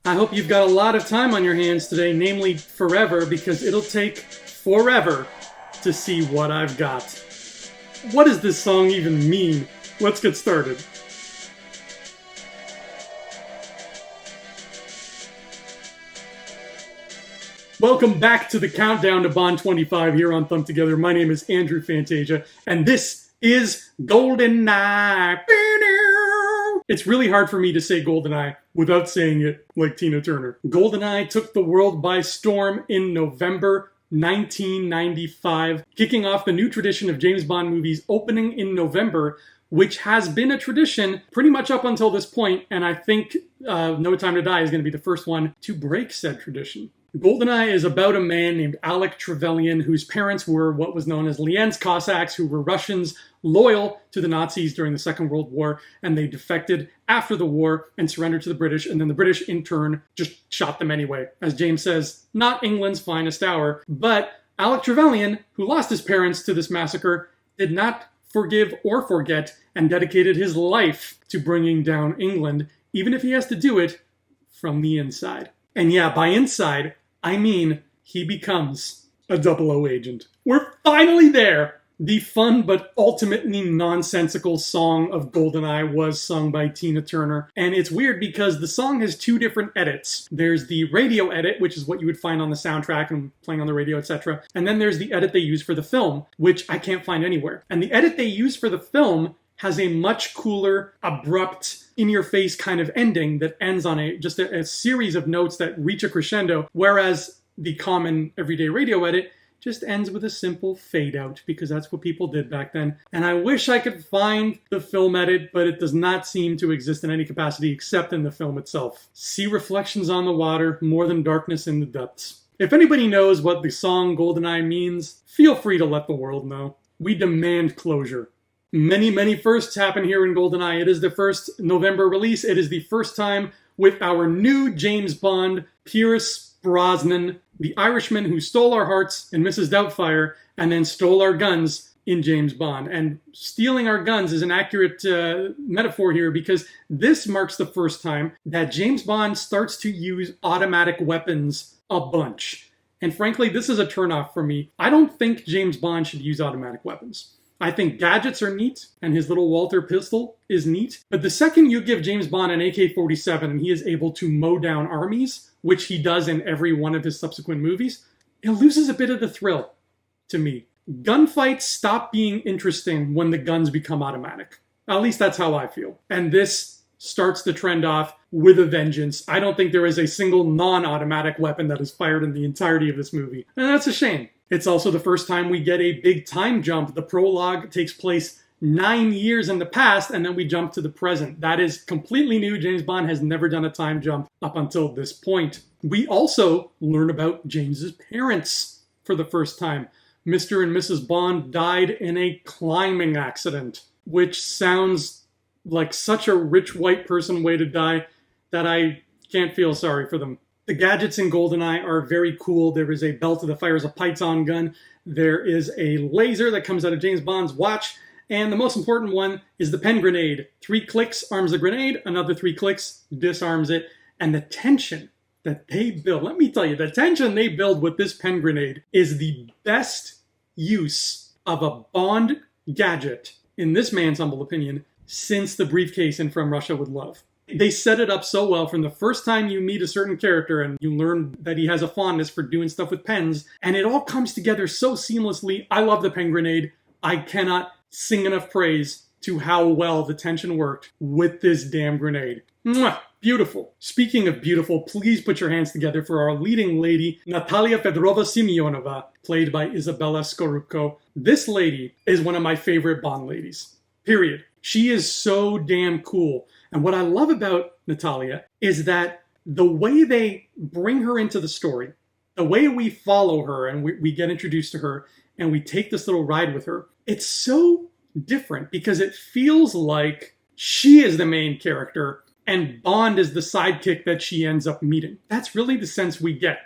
I hope you've got a lot of time on your hands today, namely forever, because it'll take forever to see what I've got. What does this song even mean? Let's get started. Welcome back to the countdown to Bond 25 here on Thumb Together. My name is Andrew Fantasia, and this is GOLDENEYE. It's really hard for me to say GOLDENEYE without saying it like Tina Turner. GOLDENEYE took the world by storm in November 1995, kicking off the new tradition of James Bond movies opening in November, which has been a tradition pretty much up until this point, and I think No Time to Die is going to be the first one to break said tradition. GOLDENEYE is about a man named Alec Trevelyan, whose parents were what was known as Lienz Cossacks, who were Russians loyal to the Nazis during the Second World War, and they defected after the war and surrendered to the British, and then the British, in turn, just shot them anyway. As James says, not England's finest hour, but Alec Trevelyan, who lost his parents to this massacre, did not forgive or forget, and dedicated his life to bringing down England, even if he has to do it from the inside. And yeah, by inside, I mean he becomes a 00 agent. We're finally there! The fun but ultimately nonsensical song of GOLDENEYE was sung by Tina Turner. And it's weird because the song has two different edits. There's the radio edit, which is what you would find on the soundtrack and playing on the radio, etc. And then there's the edit they use for the film, which I can't find anywhere. And the edit they use for the film has a much cooler, abrupt, in-your-face kind of ending that ends on just a series of notes that reach a crescendo, whereas the common everyday radio edit just ends with a simple fade-out, because that's what people did back then. And I wish I could find the film edit, but it does not seem to exist in any capacity except in the film itself. See reflections on the water, more than darkness in the depths. If anybody knows what the song GOLDENEYE means, feel free to let the world know. We demand closure. Many, many firsts happen here in GOLDENEYE. It is the first November release. It is the first time with our new James Bond, Pierce Brosnan, the Irishman who stole our hearts in Mrs. Doubtfire and then stole our guns in James Bond. And stealing our guns is an accurate metaphor here, because this marks the first time that James Bond starts to use automatic weapons a bunch. And frankly, this is a turnoff for me. I don't think James Bond should use automatic weapons. I think gadgets are neat, and his little Walther pistol is neat. But the second you give James Bond an AK-47 and he is able to mow down armies, which he does in every one of his subsequent movies, it loses a bit of the thrill to me. Gunfights stop being interesting when the guns become automatic. At least that's how I feel. And this starts the trend off with a vengeance. I don't think there is a single non-automatic weapon that is fired in the entirety of this movie. And that's a shame. It's also the first time we get a big time jump. The prologue takes place 9 years in the past, and then we jump to the present. That is completely new. James Bond has never done a time jump up until this point. We also learn about James's parents for the first time. Mr. and Mrs. Bond died in a climbing accident, which sounds like such a rich white person way to die that I can't feel sorry for them. The gadgets in GOLDENEYE are very cool. There is a belt that fires a Python gun. There is a laser that comes out of James Bond's watch. And the most important one is the pen grenade. 3 clicks arms the grenade, another 3 clicks disarms it. And the tension that they build, let me tell you, the tension they build with this pen grenade is the best use of a Bond gadget, in this man's humble opinion, since the briefcase in From Russia with Love. They set it up so well from the first time you meet a certain character and you learn that he has a fondness for doing stuff with pens, and it all comes together so seamlessly. I love the pen grenade. I cannot sing enough praise to how well the tension worked with this damn grenade. Mwah! Beautiful. Speaking of beautiful, please put your hands together for our leading lady, Natalia Fedorova-Semyonova, played by Isabella Scorupco. This lady is one of my favorite Bond ladies. Period. She is so damn cool. And what I love about Natalia is that the way they bring her into the story, the way we follow her and we get introduced to her and we take this little ride with her, it's so different because it feels like she is the main character and Bond is the sidekick that she ends up meeting. That's really the sense we get.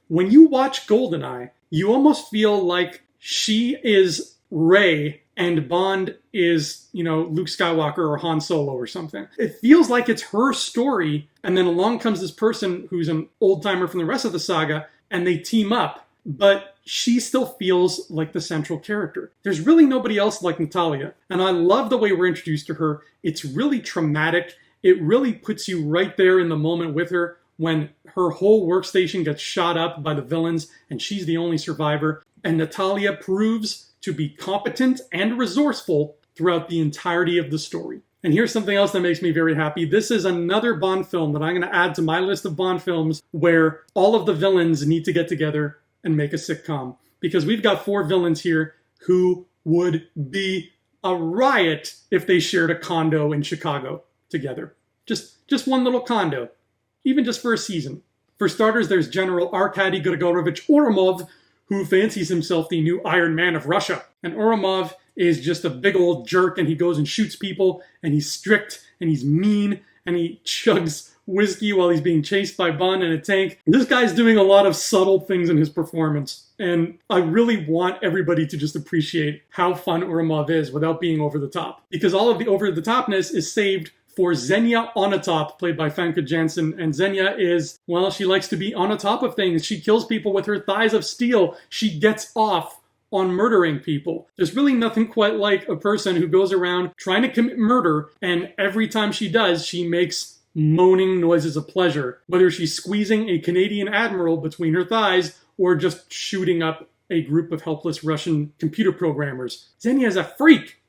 When you watch GOLDENEYE, you almost feel like she is Rey and Bond is, Luke Skywalker or Han Solo or something. It feels like it's her story, and then along comes this person who's an old-timer from the rest of the saga, and they team up, but she still feels like the central character. There's really nobody else like Natalia, and I love the way we're introduced to her. It's really traumatic. It really puts you right there in the moment with her when her whole workstation gets shot up by the villains, and she's the only survivor, and Natalia proves to be competent and resourceful throughout the entirety of the story. And here's something else that makes me very happy. This is another Bond film that I'm going to add to my list of Bond films where all of the villains need to get together and make a sitcom. Because we've got 4 villains here who would be a riot if they shared a condo in Chicago together. Just one little condo, even just for a season. For starters, there's General Arkady Grigorovich Oromov, who fancies himself the new Iron Man of Russia. And Oromov is just a big old jerk, and he goes and shoots people, and he's strict, and he's mean, and he chugs whiskey while he's being chased by Bond in a tank. This guy's doing a lot of subtle things in his performance, and I really want everybody to just appreciate how fun Oromov is without being over the top. Because all of the over-the-topness is saved for Xenia Onatopp, played by Famke Janssen. And Xenia is, well, she likes to be on the top of things. She kills people with her thighs of steel. She gets off on murdering people. There's really nothing quite like a person who goes around trying to commit murder, and every time she does, she makes moaning noises of pleasure. Whether she's squeezing a Canadian admiral between her thighs or just shooting up a group of helpless Russian computer programmers. Xenia's a freak,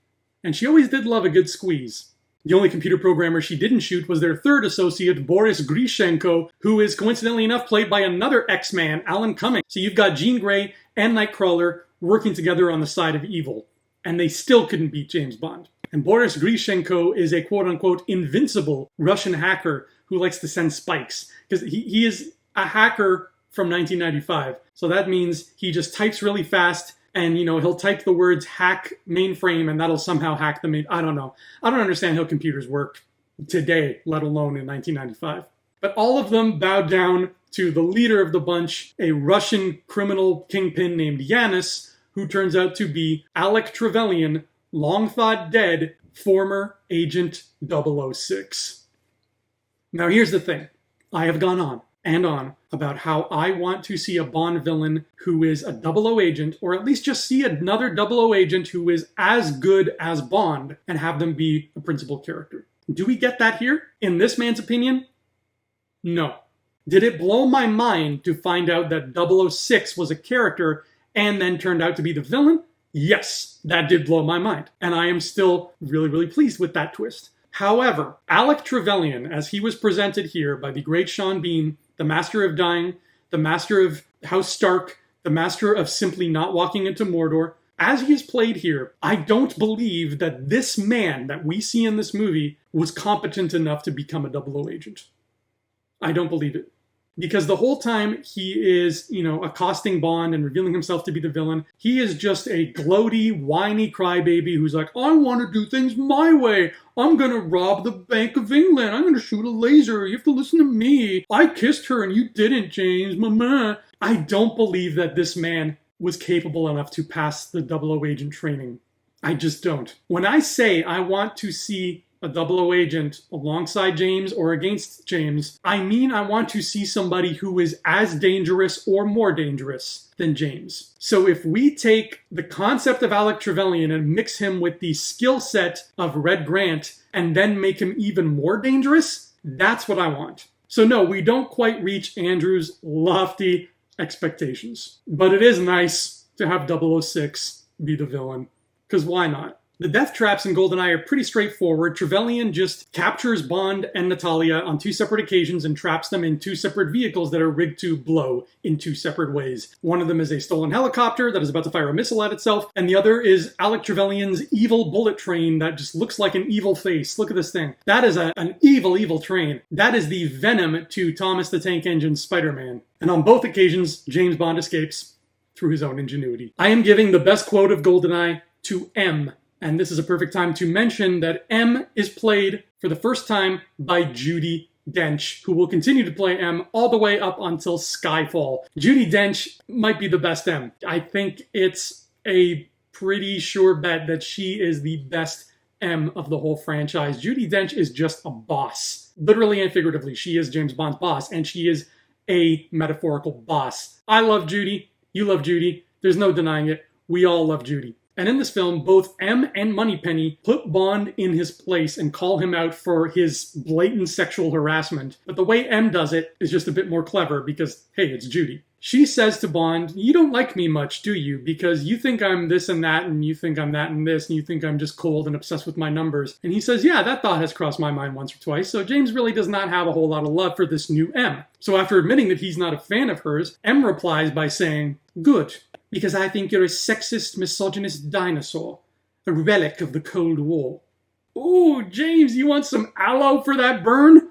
and she always did love a good squeeze. The only computer programmer she didn't shoot was their third associate, Boris Griezenko, who is coincidentally enough played by another X-Man, Alan Cumming. So you've got Jean Grey and Nightcrawler working together on the side of evil, and they still couldn't beat James Bond. And Boris Griezenko is a quote-unquote invincible Russian hacker who likes to send spikes, because he is a hacker from 1995. So that means he just types really fast, and, he'll type the words hack mainframe, and that'll somehow hack the main... I don't know. I don't understand how computers work today, let alone in 1995. But all of them bowed down to the leader of the bunch, a Russian criminal kingpin named Yanis, who turns out to be Alec Trevelyan, long thought dead, former Agent 006. Now here's the thing. I have gone on and on about how I want to see a Bond villain who is a 00 agent, or at least just see another 00 agent who is as good as Bond and have them be a principal character. Do we get that here? In this man's opinion? No. Did it blow my mind to find out that 006 was a character and then turned out to be the villain? Yes, that did blow my mind. And I am still really, really pleased with that twist. However, Alec Trevelyan, as he was presented here by the great Sean Bean, the master of dying, the master of House Stark, the master of simply not walking into Mordor, as he is played here, I don't believe that this man that we see in this movie was competent enough to become a 00 agent. I don't believe it. Because the whole time he is, accosting Bond and revealing himself to be the villain, he is just a gloaty, whiny crybaby who's like, I want to do things my way. I'm going to rob the Bank of England. I'm going to shoot a laser. You have to listen to me. I kissed her and you didn't, James. Mama. I don't believe that this man was capable enough to pass the 00 agent training. I just don't. When I say I want to see a 00 agent alongside James or against James, I mean I want to see somebody who is as dangerous or more dangerous than James. So if we take the concept of Alec Trevelyan and mix him with the skill set of Red Grant and then make him even more dangerous, that's what I want. So no, we don't quite reach Andrew's lofty expectations. But it is nice to have 006 be the villain, because why not? The death traps in GoldenEye are pretty straightforward. Trevelyan just captures Bond and Natalia on 2 separate occasions and traps them in 2 separate vehicles that are rigged to blow in 2 separate ways. One of them is a stolen helicopter that is about to fire a missile at itself, and the other is Alec Trevelyan's evil bullet train that just looks like an evil face. Look at this thing. That is an evil, evil train. That is the Venom to Thomas the Tank Engine's Spider-Man. And on both occasions, James Bond escapes through his own ingenuity. I am giving the best quote of GoldenEye to M. And this is a perfect time to mention that M is played for the first time by Judi Dench, who will continue to play M all the way up until Skyfall. Judi Dench might be the best M. I think it's a pretty sure bet that she is the best M of the whole franchise. Judi Dench is just a boss. Literally and figuratively, she is James Bond's boss, and she is a metaphorical boss. I love Judi. You love Judi. There's no denying it. We all love Judi. And in this film, both M and Moneypenny put Bond in his place and call him out for his blatant sexual harassment. But the way M does it is just a bit more clever because, hey, it's Judi. She says to Bond, you don't like me much, do you? Because you think I'm this and that, and you think I'm that and this, and you think I'm just cold and obsessed with my numbers. And he says, yeah, that thought has crossed my mind once or twice. So James really does not have a whole lot of love for this new M. So after admitting that he's not a fan of hers, M replies by saying, good. Because I think you're a sexist, misogynist dinosaur. A relic of the Cold War. Ooh, James, you want some aloe for that burn?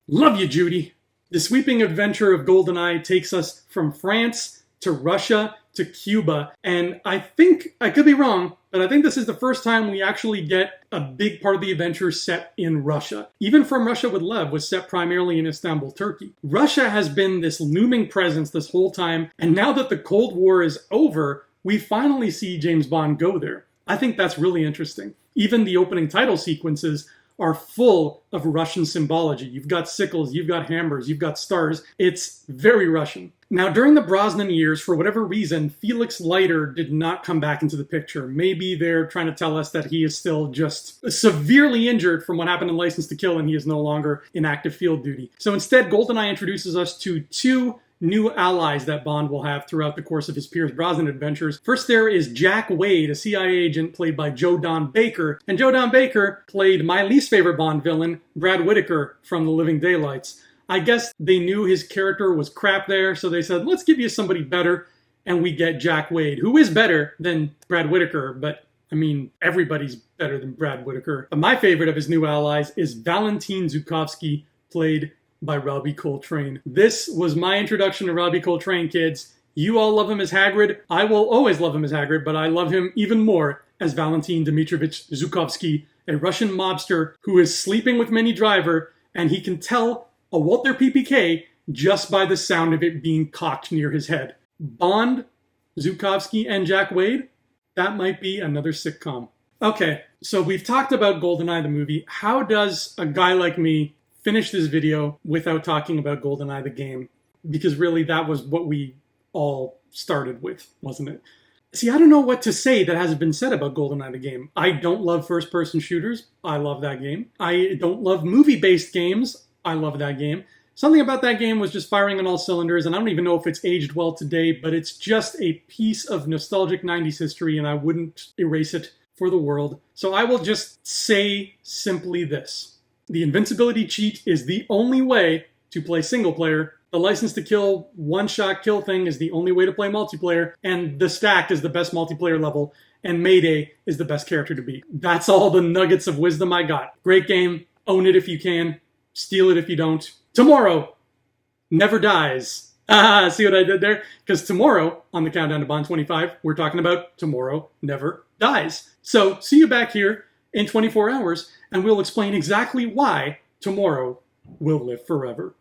Love you, Judi. The sweeping adventure of GoldenEye takes us from France to Russia to Cuba. And I think, I could be wrong, but I think this is the first time we actually get a big part of the adventure set in Russia. Even From Russia with Love was set primarily in Istanbul, Turkey. Russia has been this looming presence this whole time, and now that the Cold War is over, we finally see James Bond go there. I think that's really interesting. Even the opening title sequences are full of Russian symbology. You've got sickles, you've got hammers, you've got stars. It's very Russian. Now, during the Brosnan years, for whatever reason, Felix Leiter did not come back into the picture. Maybe they're trying to tell us that he is still just severely injured from what happened in License to Kill and he is no longer in active field duty. So instead, GoldenEye introduces us to two new allies that Bond will have throughout the course of his Pierce Brosnan adventures. First, there is Jack Wade, a CIA agent played by Joe Don Baker. And Joe Don Baker played my least favorite Bond villain, Brad Whitaker from The Living Daylights. I guess they knew his character was crap there, so they said, let's give you somebody better. And we get Jack Wade, who is better than Brad Whitaker, but I mean, everybody's better than Brad Whitaker. But my favorite of his new allies is Valentin Zukovsky, played by Robbie Coltrane. This was my introduction to Robbie Coltrane, kids. You all love him as Hagrid. I will always love him as Hagrid, but I love him even more as Valentin Dmitrovich Zukovsky, a Russian mobster who is sleeping with Minnie Driver, and he can tell a Walter PPK just by the sound of it being cocked near his head. Bond, Zukovsky, and Jack Wade? That might be another sitcom. Okay, so we've talked about GoldenEye the movie. How does a guy like me finish this video without talking about GoldenEye the game? Because really that was what we all started with, wasn't it? See, I don't know what to say that hasn't been said about GoldenEye the game. I don't love first-person shooters. I love that game. I don't love movie-based games. I love that game. Something about that game was just firing on all cylinders, and I don't even know if it's aged well today, but it's just a piece of nostalgic 90s history, and I wouldn't erase it for the world. So I will just say simply this. The invincibility cheat is the only way to play single player. The License to Kill one-shot kill thing is the only way to play multiplayer, and the Stack is the best multiplayer level, and Mayday is the best character to beat. That's all the nuggets of wisdom I got. Great game. Own it if you can. Steal it if you don't. Tomorrow never dies. See what I did there? Because tomorrow, on the Countdown to Bond 25, we're talking about Tomorrow Never Dies. So see you back here in 24 hours, and we'll explain exactly why tomorrow will live forever.